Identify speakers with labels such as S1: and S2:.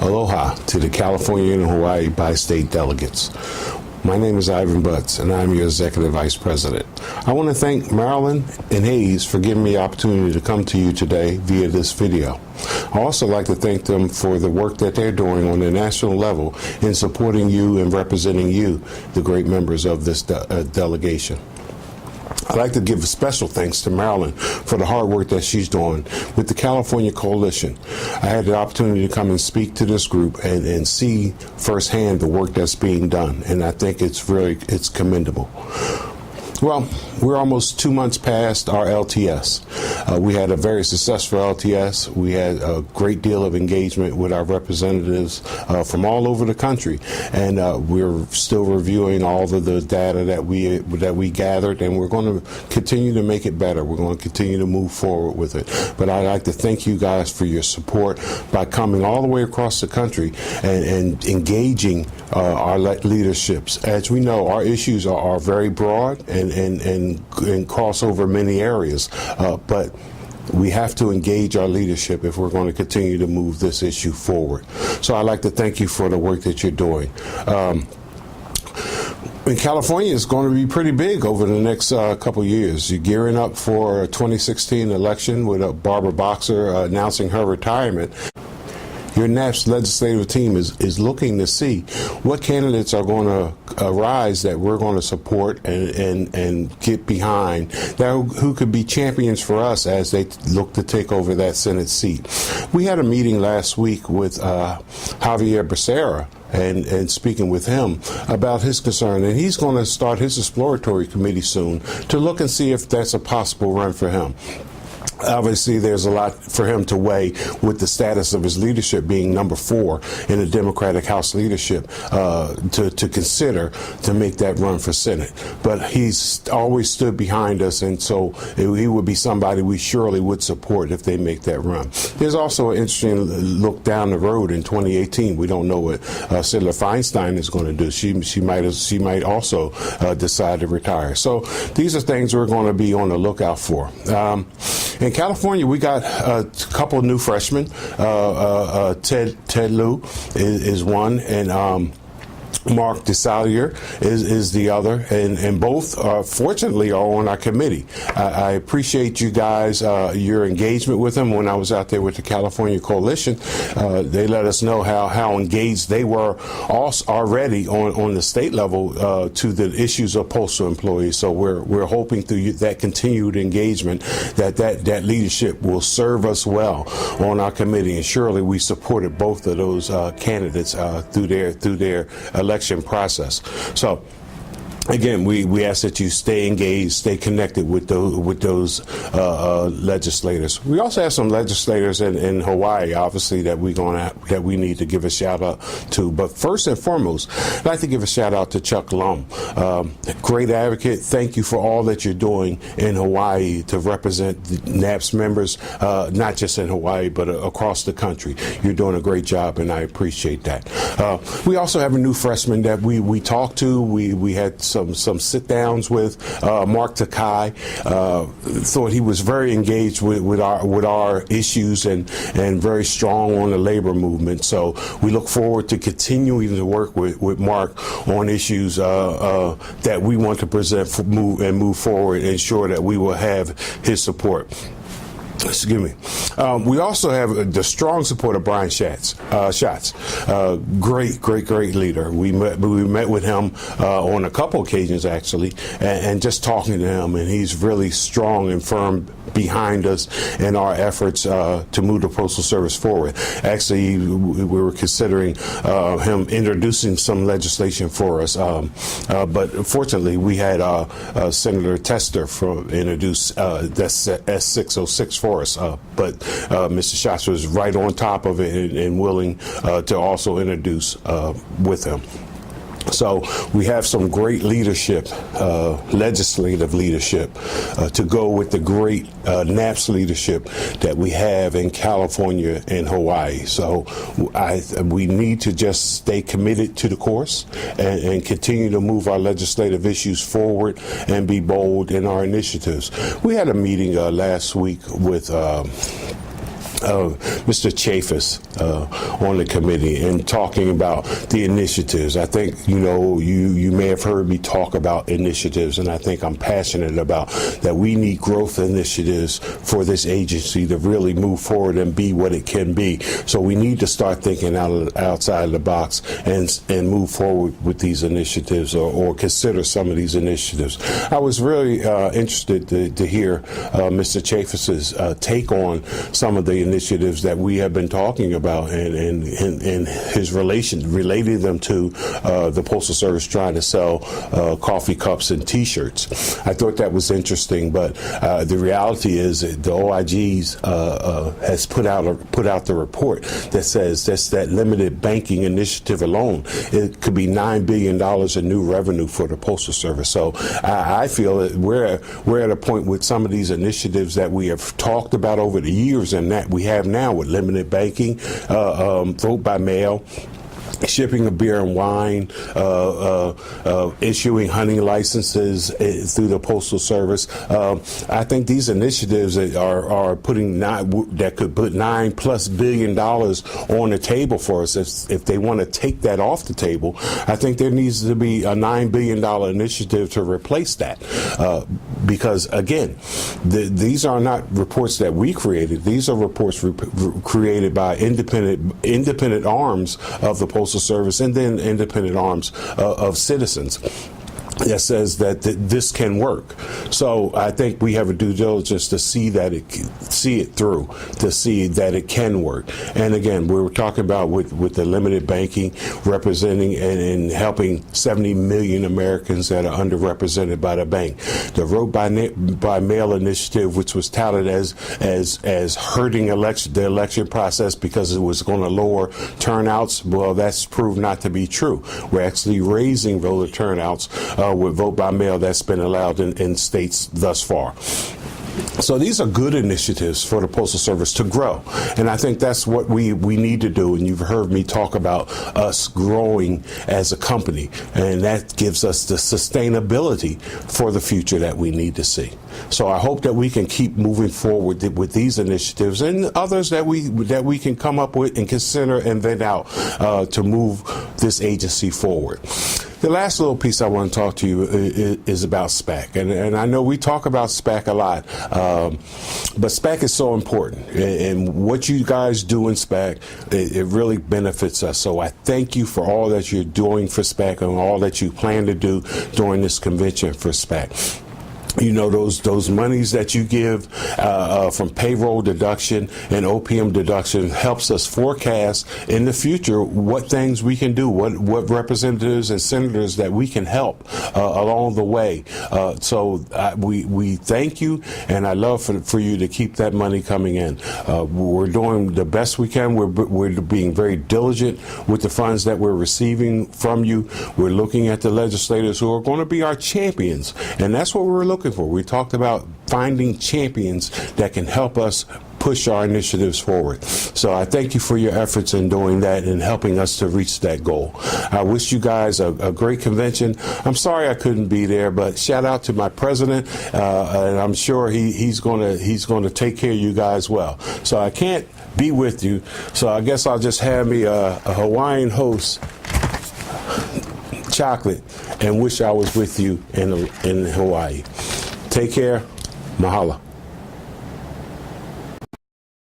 S1: Aloha to the California and Hawaii bi-state delegates. My name is Ivan Butts, and I'm your Executive Vice President. I want to thank Marilyn and Hayes for giving me the opportunity to come to you today via this video. I also like to thank them for the work that they're doing on the national level in supporting you and representing you, the great members of this delegation. I'd like to give a special thanks to Marilyn for the hard work that she's doing with the California Coalition. I had the opportunity to come and speak to this group and see firsthand the work that's being done, and I think it's commendable. Well, we're almost 2 months past our LTS. We had a very successful LTS. We had a great deal of engagement with our representatives from all over the country, and we're still reviewing all of the data that we gathered, and we're going to continue to make it better. We're going to continue to move forward with it. But I'd like to thank you guys for your support by coming all the way across the country and engaging our leaderships. As we know, our issues are very broad and cross over many areas, but we have to engage our leadership if we're going to continue to move this issue forward. So I'd like to thank you for the work that you're doing. In California, it's going to be pretty big over the next couple years. You're gearing up for a 2016 election with Barbara Boxer announcing her retirement. Your NAP's legislative team is looking to see what candidates are going to arise that we're going to support and get behind, who could be champions for us as they look to take over that Senate seat. We had a meeting last week with Javier Becerra and speaking with him about his concern, and he's going to start his exploratory committee soon to look and see if that's a possible run for him. Obviously, there's a lot for him to weigh with the status of his leadership being number 4 in the Democratic House leadership to consider to make that run for Senate. But he's always stood behind us, and so he would be somebody we surely would support if they make that run. There's also an interesting look down the road in 2018. We don't know what Senator Feinstein is going to do. She might also decide to retire. So these are things we're going to be on the lookout for. In California, we got a couple new freshmen. Ted Lieu is one, and Mark DeSallier is the other, and both fortunately are on our committee. I appreciate you guys, your engagement with them. When I was out there with the California Coalition, they let us know how engaged they were already on the state level to the issues of postal employees. So we're hoping through that continued engagement that leadership will serve us well on our committee, and surely we supported both of those candidates through their election process. So again, we ask that you stay engaged, stay connected with those legislators. We also have some legislators in Hawaii, obviously, that we need to give a shout out to. But first and foremost, I'd like to give a shout out to Chuck Lum, great advocate. Thank you for all that you're doing in Hawaii to represent the NAP's members, not just in Hawaii but across the country. You're doing a great job, and I appreciate that. We also have a new freshman that we talked to. We had some sit-downs with Mark Takai. Thought he was very engaged with our issues and very strong on the labor movement. So we look forward to continuing to work with Mark on issues that we want to present move forward, and ensure that we will have his support. Excuse me. We also have the strong support of Brian Schatz. Great leader. We met with him on a couple occasions, actually, and just talking to him, and he's really strong and firm behind us in our efforts to move the Postal Service forward. Actually, we were considering him introducing some legislation for us, but fortunately, we had Senator Tester introduce S606 for us, but Mr. Schatz was right on top of it and willing to also introduce with him. So we have some great leadership, legislative leadership, to go with the great NAPS leadership that we have in California and Hawaii. So we need to just stay committed to the course and continue to move our legislative issues forward and be bold in our initiatives. We had a meeting last week with Mr. Chaffetz on the committee and talking about the initiatives. I think, you may have heard me talk about initiatives, and I think I'm passionate about that we need growth initiatives for this agency to really move forward and be what it can be. So we need to start thinking outside the box and move forward with these initiatives or consider some of these initiatives. I was really interested to hear Mr. Chaffetz's take on some of the initiatives that we have been talking about and his relating them to the Postal Service trying to sell coffee cups and T-shirts. I thought that was interesting, but the reality is that the OIGs has put out the report that says that limited banking initiative alone, it could be $9 billion in new revenue for the Postal Service. So I feel that we're at a point with some of these initiatives that we have talked about over the years and that we have now with limited banking, vote by mail, shipping of beer and wine, issuing hunting licenses through the Postal Service. I think these initiatives are that could put $9+ billion on the table for us. If they want to take that off the table, I think there needs to be a $9 billion initiative to replace that. Because again, these are not reports that we created. These are reports created by independent arms of the Postal Service and then independent arms of citizens that says that this can work. So I think we have a due diligence to see it through, to see that it can work. And again, we were talking about with the limited banking representing and helping 70 million Americans that are underrepresented by the bank. The vote by mail initiative, which was touted as hurting the election process because it was going to lower turnouts, well, that's proved not to be true. We're actually raising voter turnouts with vote by mail that's been allowed in states thus far. So these are good initiatives for the Postal Service to grow. And I think that's what we need to do. And you've heard me talk about us growing as a company. And that gives us the sustainability for the future that we need to see. So I hope that we can keep moving forward with these initiatives and others that we can come up with and consider and vet out to move this agency forward. The last little piece I want to talk to you is about Spec. And I know we talk about Spec a lot, but Spec is so important. And what you guys do in Spec, it really benefits us. So I thank you for all that you're doing for Spec and all that you plan to do during this convention for Spec. Those monies that you give from payroll deduction and OPM deduction helps us forecast in the future what things we can do, what representatives and senators that we can help along the way. So we thank you, and I love for you to keep that money coming in. We're doing the best we can. We're being very diligent with the funds that we're receiving from you. We're looking at the legislators who are going to be our champions, and that's what we're looking for. We talked about finding champions that can help us push our initiatives forward. So I thank you for your efforts in doing that and helping us to reach that goal. I wish you guys a great convention. I'm sorry I couldn't be there, but shout out to my president, and I'm sure he's going to take care of you guys well. So I can't be with you, so I guess I'll just have me a Hawaiian host chocolate and wish I was with you in Hawaii. Take care. Mahalo.